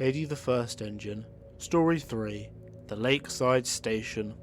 Lady the First Engine. Story 3. The Lakeside Station.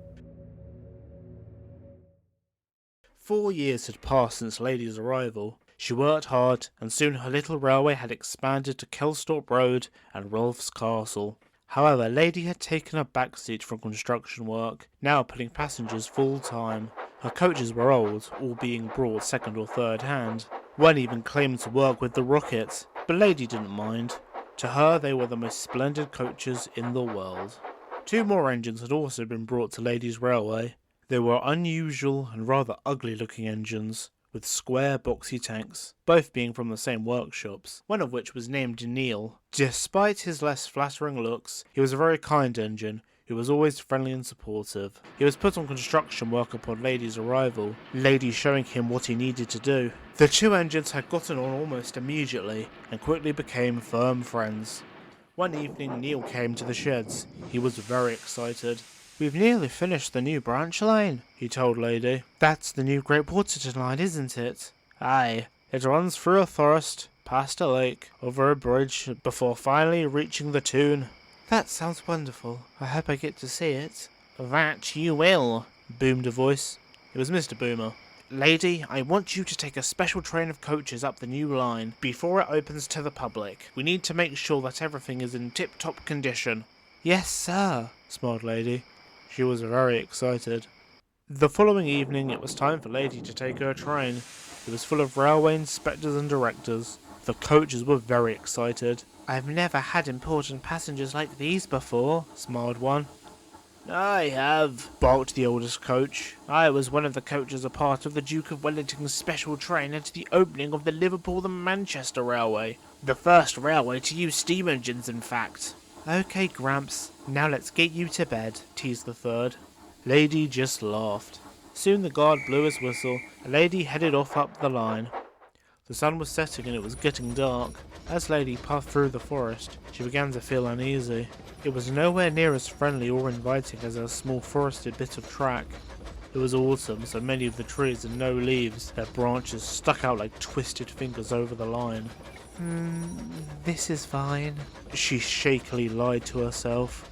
4 years had passed since Lady's arrival. She worked hard, and soon her little railway had expanded to Kelsthorpe Road and Rolf's Castle. However, Lady had taken a backseat from construction work, now putting passengers full-time. Her coaches were old, all being brought second or third hand. One even claimed to work with the Rocket, but Lady didn't mind. To her, they were the most splendid coaches in the world. 2 more engines had also been brought to Lady's railway. They were unusual and rather ugly-looking engines, with square boxy tanks, both being from the same workshops, one of which was named Neil. Despite his less flattering looks, he was a very kind engine, who was always friendly and supportive. He was put on construction work upon Lady's arrival, Lady showing him what he needed to do. The 2 engines had gotten on almost immediately, and quickly became firm friends. One evening Neil came to the sheds. He was very excited. "We've nearly finished the new branch line," he told Lady. "That's the new Great Waterton line, isn't it?" "Aye. It runs through a forest, past a lake, over a bridge, before finally reaching the Toon." "That sounds wonderful. I hope I get to see it." "That you will," boomed a voice. It was Mr. Boomer. "Lady, I want you to take a special train of coaches up the new line before it opens to the public. We need to make sure that everything is in tip-top condition." "Yes, sir," smiled Lady. She was very excited. The following evening it was time for Lady to take her train. It was full of railway inspectors and directors. The coaches were very excited. "I've never had important passengers like these before," smiled one. "I have," barked the oldest coach. "I was one of the coaches a part of the Duke of Wellington's special train at the opening of the Liverpool and Manchester Railway. The first railway to use steam engines, in fact." "Okay, Gramps, now let's get you to bed," teased the third. Lady just laughed. Soon the guard blew his whistle, and Lady headed off up the line. The sun was setting and it was getting dark. As Lady puffed through the forest, she began to feel uneasy. It was nowhere near as friendly or inviting as a small forested bit of track. It was autumn, so many of the trees had no leaves. Their branches stuck out like twisted fingers over the line. This is fine," she shakily lied to herself.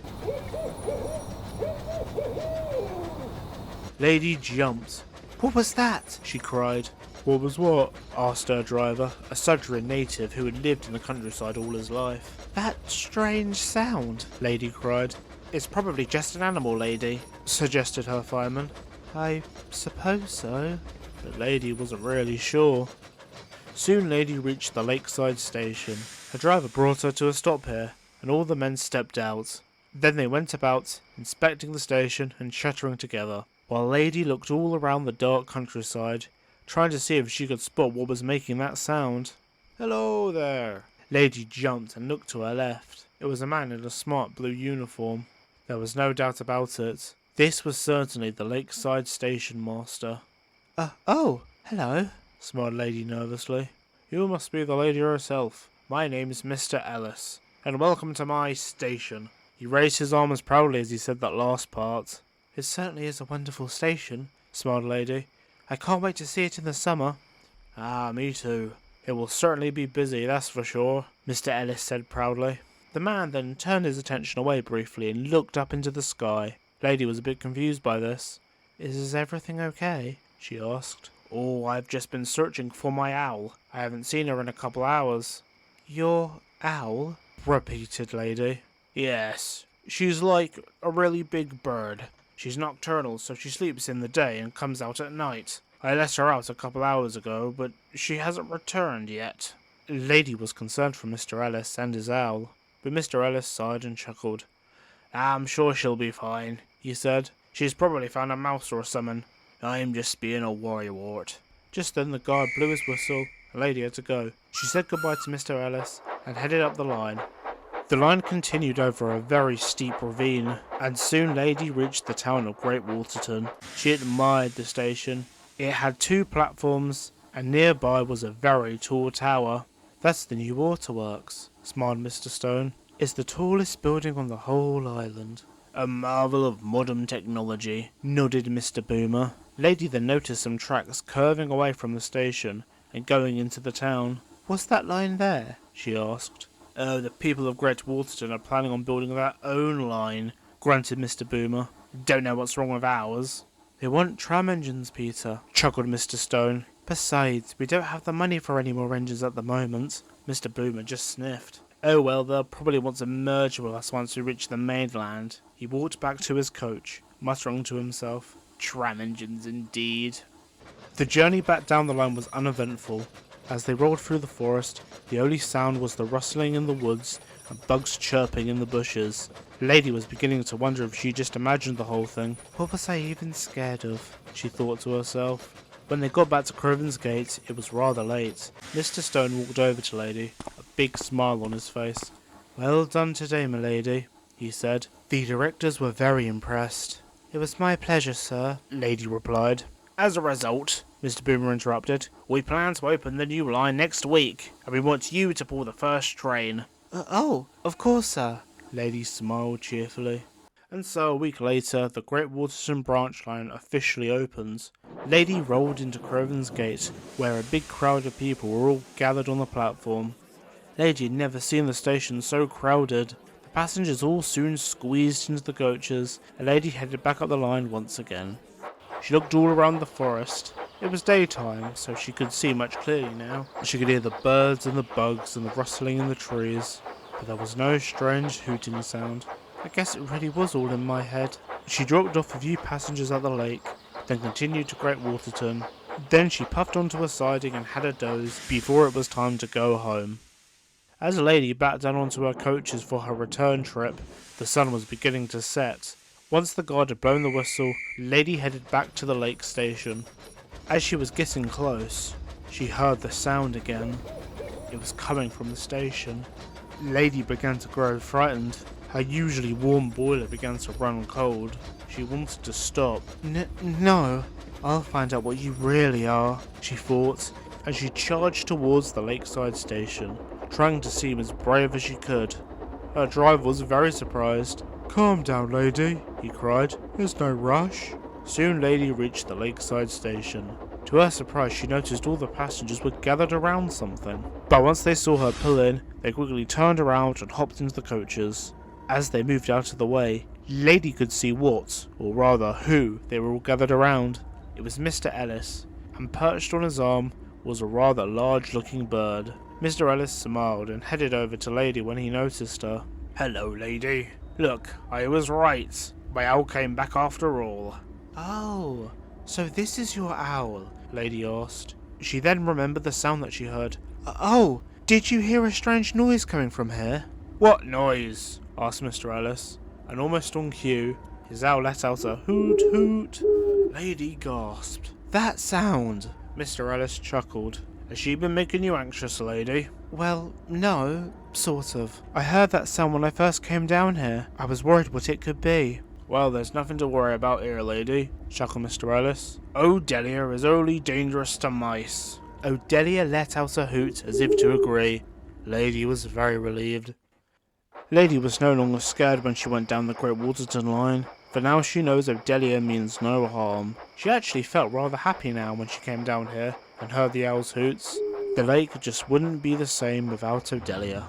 Lady jumped. "What was that?" she cried. "What was what?" asked her driver, a Sodor native who had lived in the countryside all his life. "That strange sound," Lady cried. "It's probably just an animal, Lady," suggested her fireman. "I suppose so," but Lady wasn't really sure. Soon Lady reached the Lakeside station. Her driver brought her to a stop here, and all the men stepped out. Then they went about, inspecting the station and chattering together, while Lady looked all around the dark countryside, trying to see if she could spot what was making that sound. "Hello there!" Lady jumped and looked to her left. It was a man in a smart blue uniform. There was no doubt about it. This was certainly the Lakeside station master. Oh, hello," smiled Lady nervously. "You must be the lady herself. My name's Mr. Ellis, and welcome to my station." He raised his arms proudly as he said that last part. "It certainly is a wonderful station," smiled Lady. "I can't wait to see it in the summer." "Ah, me too. It will certainly be busy, that's for sure," Mr. Ellis said proudly. The man then turned his attention away briefly and looked up into the sky. Lady was a bit confused by this. "Is everything okay?" she asked. "Oh, I've just been searching for my owl. I haven't seen her in a couple hours." "Your owl?" repeated Lady. "Yes, she's like a really big bird. She's nocturnal, so she sleeps in the day and comes out at night. I let her out a couple hours ago, but she hasn't returned yet." Lady was concerned for Mr. Ellis and his owl, but Mr. Ellis sighed and chuckled. "I'm sure she'll be fine," he said. "She's probably found a mouse or something. I'm just being a worrywart." Just then the guard blew his whistle, and Lady had to go. She said goodbye to Mr. Ellis and headed up the line. The line continued over a very steep ravine, and soon Lady reached the town of Great Waterton. She admired the station. It had 2 platforms, and nearby was a very tall tower. "That's the new waterworks," smiled Mr. Stone. "It's the tallest building on the whole island." "A marvel of modern technology," nodded Mr. Boomer. Lady then noticed some tracks curving away from the station and going into the town. "What's that line there?" she asked. "Oh, the people of Great Waterton are planning on building their own line," grunted Mr. Boomer. "Don't know what's wrong with ours." "They want tram engines, Peter," chuckled Mr. Stone. "Besides, we don't have the money for any more engines at the moment." Mr. Boomer just sniffed. "Oh well, they'll probably want to merge with us once we reach the mainland." He walked back to his coach, muttering to himself, "Tram engines indeed." The journey back down the line was uneventful. As they rolled through the forest, the only sound was the rustling in the woods and bugs chirping in the bushes. Lady was beginning to wonder if she just imagined the whole thing. What was I even scared of? She thought to herself. When they got back to Crovan's Gate, it was rather late. Mr. Stone walked over to Lady, a big smile on his face. "Well done today, my lady," he said. "The directors were very impressed." "It was my pleasure, sir," Lady replied. "As a result," Mr. Boomer interrupted, "we plan to open the new line next week, and we want you to pull the first train." Oh, of course, sir." Lady smiled cheerfully. And so a week later, the Great Waterton branch line officially opens. Lady rolled into Crovan's Gate, where a big crowd of people were all gathered on the platform. Lady had never seen the station so crowded. The passengers all soon squeezed into the coaches, and Lady headed back up the line once again. She looked all around the forest. It was daytime, so she could see much clearly now. She could hear the birds and the bugs and the rustling in the trees, but there was no strange hooting sound. I guess it really was all in my head. She dropped off a few passengers at the lake, then continued to Great Waterton. Then she puffed onto a siding and had a doze before it was time to go home. As Lady backed down onto her coaches for her return trip, the sun was beginning to set. Once the guard had blown the whistle, Lady headed back to the lake station. As she was getting close, she heard the sound again. It was coming from the station. Lady began to grow frightened. Her usually warm boiler began to run cold. She wanted to stop. No, I'll find out what you really are, she thought, and she charged towards the Lakeside station, trying to seem as brave as she could. Her driver was very surprised. "Calm down, lady," he cried. "There's no rush." Soon Lady reached the Lakeside station. To her surprise, she noticed all the passengers were gathered around something. But once they saw her pull in, they quickly turned around and hopped into the coaches. As they moved out of the way, Lady could see what, or rather who, they were all gathered around. It was Mr. Ellis, and perched on his arm was a rather large-looking bird. Mr. Ellis smiled and headed over to Lady when he noticed her. "Hello, Lady. Look, I was right. My owl came back after all." "Oh, so this is your owl?" Lady asked. She then remembered the sound that she heard. "Oh, did you hear a strange noise coming from here?" "What noise?" asked Mr. Ellis, and almost on cue, his owl let out a hoot hoot. Lady gasped. "That sound!" Mr. Ellis chuckled. "Has she been making you anxious, Lady?" "Well, no, sort of. I heard that sound when I first came down here. I was worried what it could be." "Well, there's nothing to worry about here, Lady," chuckled Mr. Ellis. "Odelia is only dangerous to mice." Odelia let out a hoot as if to agree. Lady was very relieved. Lady was no longer scared when she went down the Great Waterton line, for now she knows Odelia means no harm. She actually felt rather happy now when she came down here and heard the owl's hoots. The lake just wouldn't be the same without Odelia.